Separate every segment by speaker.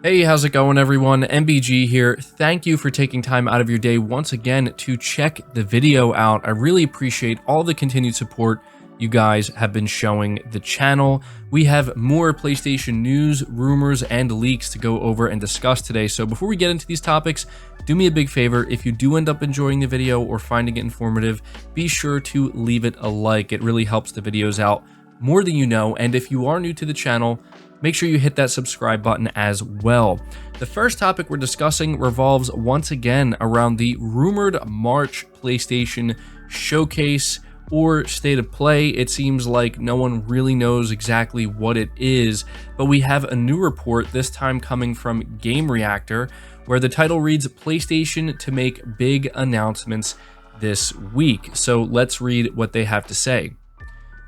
Speaker 1: Hey, how's it going everyone? MBG here. Thank you for taking time out of your day once again to check the video out. I really appreciate all the continued support you guys have been showing the channel. We have more PlayStation news, rumors, and leaks to go over and discuss today. So before we get into these topics, do me a big favor. If you do end up enjoying the video or finding it informative, be sure to leave it a like. It really helps the videos out more than you know. And if you are new to the channel, make sure you hit that subscribe button as well. The first topic we're discussing revolves once again around the rumored March PlayStation showcase or state of play. It seems like no one really knows exactly what it is, but we have a new report, this time coming from Game Reactor, where the title reads PlayStation to make big announcements this week. So let's read what they have to say.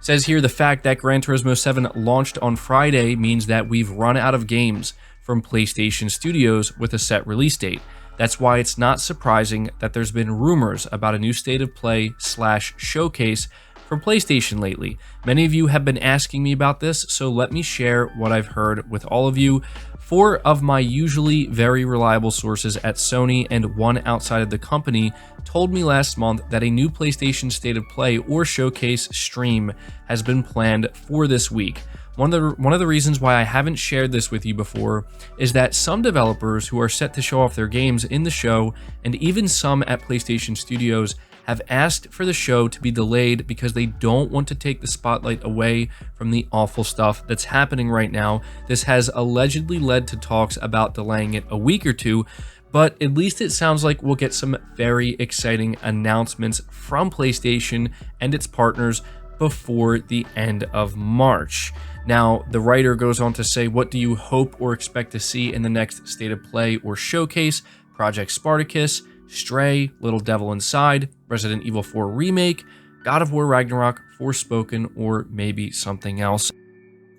Speaker 1: Says here, the fact that Gran Turismo 7 launched on Friday means that we've run out of games from PlayStation Studios with a set release date. That's why it's not surprising that there's been rumors about a new state of play / showcase from PlayStation lately. Many of you have been asking me about this, so let me share what I've heard with all of you. 4 of my usually very reliable sources at Sony and 1 outside of the company told me last month that a new PlayStation State of Play or Showcase stream has been planned for this week. One of the reasons why I haven't shared this with you before is that some developers who are set to show off their games in the show, and even some at PlayStation Studios, have asked for the show to be delayed because they don't want to take the spotlight away from the awful stuff that's happening right now. This has allegedly led to talks about delaying it a week or two, but at least it sounds like we'll get some very exciting announcements from PlayStation and its partners before the end of March. Now, the writer goes on to say, what do you hope or expect to see in the next State of Play or Showcase? Project Spartacus, Stray, Little Devil Inside, Resident Evil 4 Remake, God of War Ragnarok, Forspoken, or maybe something else.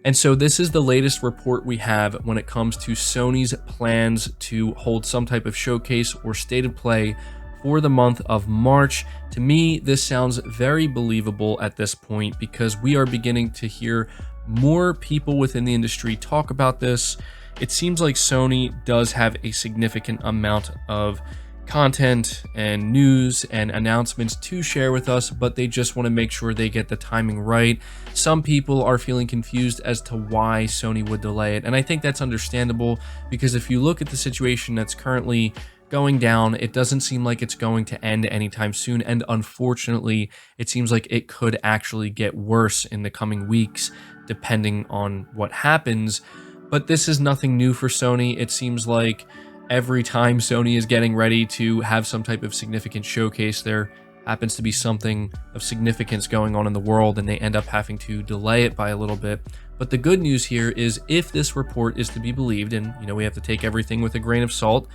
Speaker 1: And so this is the latest report we have when it comes to Sony's plans to hold some type of showcase or state of play for the month of March. To me, this sounds very believable at this point because we are beginning to hear more people within the industry talk about this. It seems like Sony does have a significant amount of content and news and announcements to share with us, but they just want to make sure they get the timing right. Some people are feeling confused as to why Sony would delay it, and I think that's understandable because if you look at the situation that's currently going down, it doesn't seem like it's going to end anytime soon, and unfortunately it seems like it could actually get worse in the coming weeks depending on what happens. But this is nothing new for Sony. It seems like every time Sony is getting ready to have some type of significant showcase, there happens to be something of significance going on in the world and they end up having to delay it by a little bit. But the good news here is, if this report is to be believed, and we have to take everything with a grain of salt,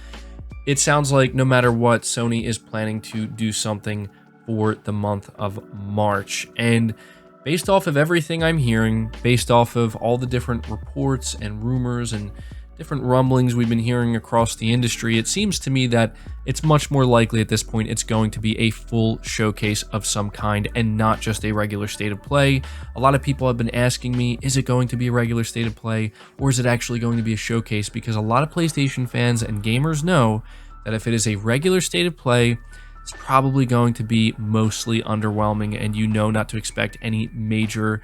Speaker 1: it sounds like no matter what, Sony is planning to do something for the month of March. And based off of everything I'm hearing, based off of all the different reports and rumors and different rumblings we've been hearing across the industry, it seems to me that it's much more likely at this point it's going to be a full showcase of some kind and not just a regular state of play. A lot of people have been asking me, is it going to be a regular state of play or is it actually going to be a showcase? Because a lot of PlayStation fans and gamers know that if it is a regular state of play, it's probably going to be mostly underwhelming and not to expect any major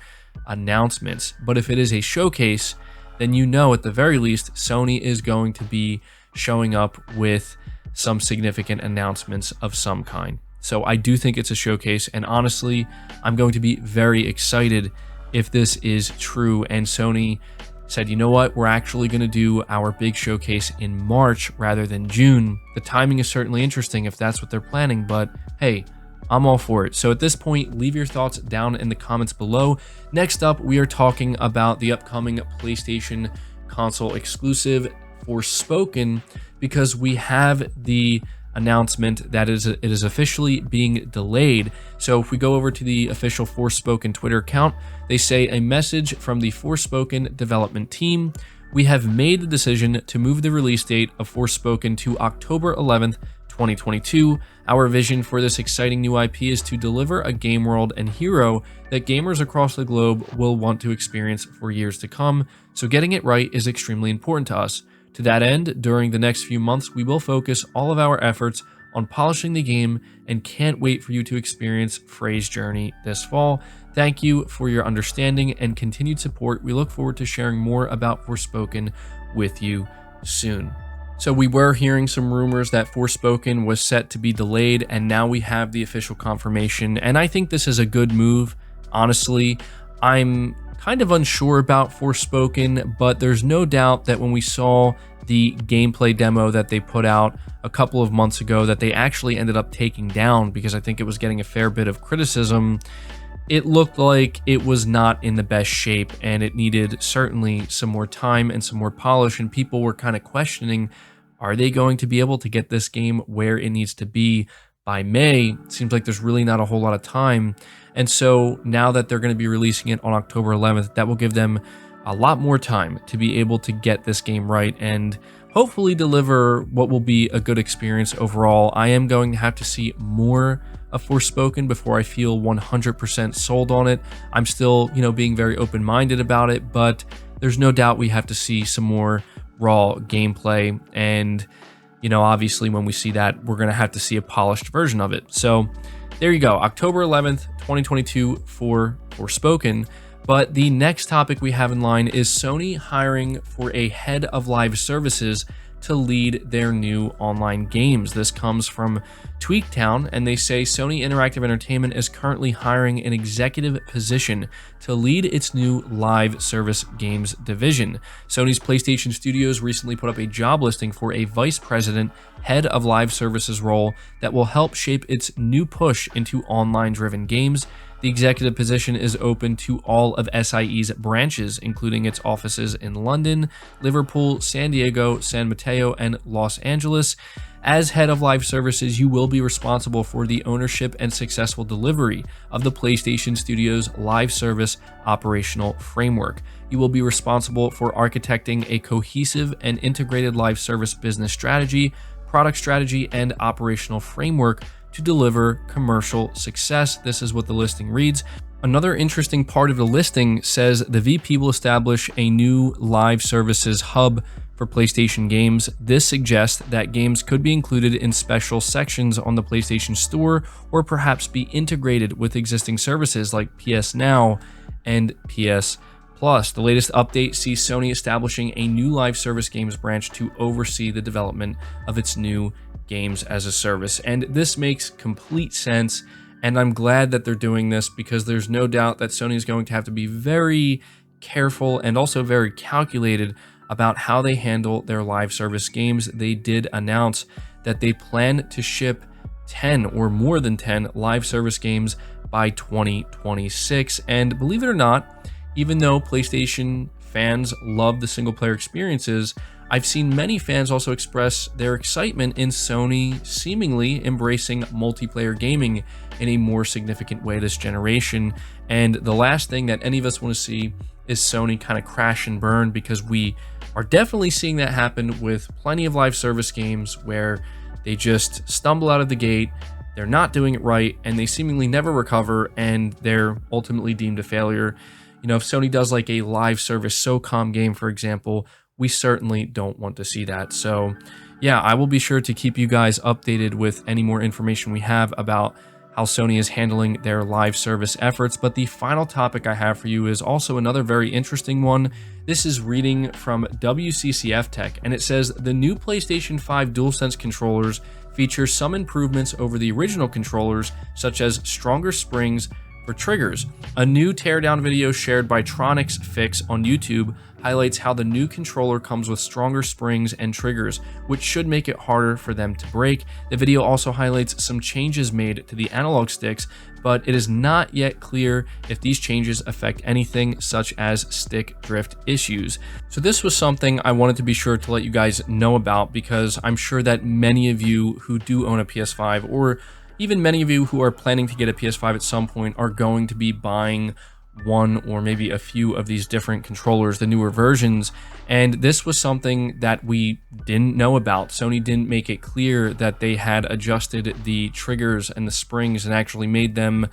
Speaker 1: announcements. But if it is a showcase, then at the very least, Sony is going to be showing up with some significant announcements of some kind. So I do think it's a showcase, and honestly, I'm going to be very excited if this is true and Sony said, you know what, we're actually going to do our big showcase in March rather than June. The timing is certainly interesting if that's what they're planning, but hey, I'm all for it. So at this point, leave your thoughts down in the comments below. Next up, we are talking about the upcoming PlayStation console exclusive Forspoken, because we have the announcement that it is officially being delayed. So if we go over to the official Forspoken Twitter account, they say, a message from the Forspoken development team: we have made the decision to move the release date of Forspoken to October 11th, 2022. Our vision for this exciting new IP is to deliver a game world and hero that gamers across the globe will want to experience for years to come, so getting it right is extremely important to us. To that end, during the next few months, we will focus all of our efforts on polishing the game and can't wait for you to experience Frey's journey this fall. Thank you for your understanding and continued support. We look forward to sharing more about Forspoken with you soon. So we were hearing some rumors that Forspoken was set to be delayed, and now we have the official confirmation, and I think this is a good move. Honestly, I'm kind of unsure about Forspoken, but there's no doubt that when we saw the gameplay demo that they put out a couple of months ago that they actually ended up taking down because I think it was getting a fair bit of criticism, it looked like it was not in the best shape and it needed certainly some more time and some more polish, and people were kind of questioning, are they going to be able to get this game where it needs to be by May? It seems like there's really not a whole lot of time. And so now that they're going to be releasing it on October 11th, that will give them a lot more time to be able to get this game right and hopefully deliver what will be a good experience overall. I am going to have to see more of Forspoken before I feel 100% sold on it. I'm still, being very open-minded about it, but there's no doubt we have to see some more raw gameplay. And, obviously when we see that, we're going to have to see a polished version of it. So there you go, October 11th, 2022 for Forspoken. But the next topic we have in line is Sony hiring for a head of live services to lead their new online games. This comes from Tweaktown, and they say Sony Interactive Entertainment is currently hiring an executive position to lead its new live service games division. Sony's PlayStation Studios recently put up a job listing for a vice president head of live services role that will help shape its new push into online-driven games. The executive position is open to all of SIE's branches, including its offices in London, Liverpool, San Diego, San Mateo, and Los Angeles. As head of live services, you will be responsible for the ownership and successful delivery of the PlayStation Studios live service operational framework. You will be responsible for architecting a cohesive and integrated live service business strategy, product strategy, and operational framework to deliver commercial success. This is what the listing reads. Another interesting part of the listing says the VP will establish a new live services hub for PlayStation games. This suggests that games could be included in special sections on the PlayStation Store or perhaps be integrated with existing services like PS Now and PS Plus. The latest update sees Sony establishing a new live service games branch to oversee the development of its new games as a service. And this makes complete sense, and I'm glad that they're doing this because there's no doubt that Sony is going to have to be very careful and also very calculated about how they handle their live service games. They did announce that they plan to ship 10 or more than 10 live service games by 2026. And believe it or not, even though PlayStation fans love the single player experiences, I've seen many fans also express their excitement in Sony seemingly embracing multiplayer gaming in a more significant way this generation. And the last thing that any of us want to see is Sony kind of crash and burn, because we are definitely seeing that happen with plenty of live service games where they just stumble out of the gate, they're not doing it right, and they seemingly never recover, and they're ultimately deemed a failure. If Sony does like a live service SOCOM game, for example, we certainly don't want to see that. So yeah, I will be sure to keep you guys updated with any more information we have about how Sony is handling their live service efforts. But the final topic I have for you is also another very interesting one. This is reading from WCCF Tech, and it says the new PlayStation 5 DualSense controllers feature some improvements over the original controllers, such as stronger springs for triggers. A new teardown video shared by Tronics Fix on YouTube highlights how the new controller comes with stronger springs and triggers, which should make it harder for them to break. The video also highlights some changes made to the analog sticks, but it is not yet clear if these changes affect anything such as stick drift issues. So this was something I wanted to be sure to let you guys know about, because I'm sure that many of you who do own a PS5, or even many of you who are planning to get a PS5 at some point, are going to be buying one or maybe a few of these different controllers, the newer versions. And this was something that we didn't know about. Sony didn't make it clear that they had adjusted the triggers and the springs and actually made them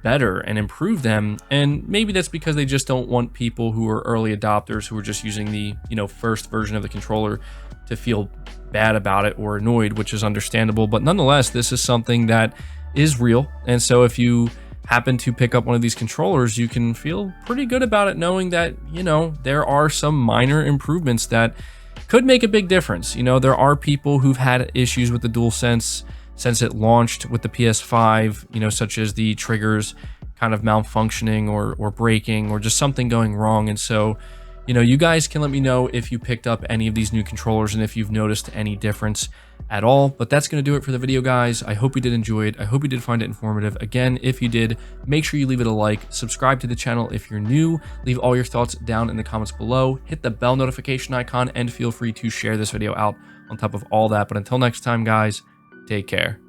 Speaker 1: better and improve them. And maybe that's because they just don't want people who are early adopters who are just using the first version of the controller to feel bad about it or annoyed, which is understandable. But nonetheless, this is something that is real. And so if you happen to pick up one of these controllers, you can feel pretty good about it, knowing that, there are some minor improvements that could make a big difference. There are people who've had issues with the DualSense since it launched with the PS5, such as the triggers kind of malfunctioning or breaking or just something going wrong. And so, you guys can let me know if you picked up any of these new controllers and if you've noticed any difference at all. But that's going to do it for the video, guys. I hope you did enjoy it. I hope you did find it informative. Again, if you did, make sure you leave it a like, subscribe to the channel if you're new, leave all your thoughts down in the comments below, hit the bell notification icon, and feel free to share this video out on top of all that. But until next time, guys, take care.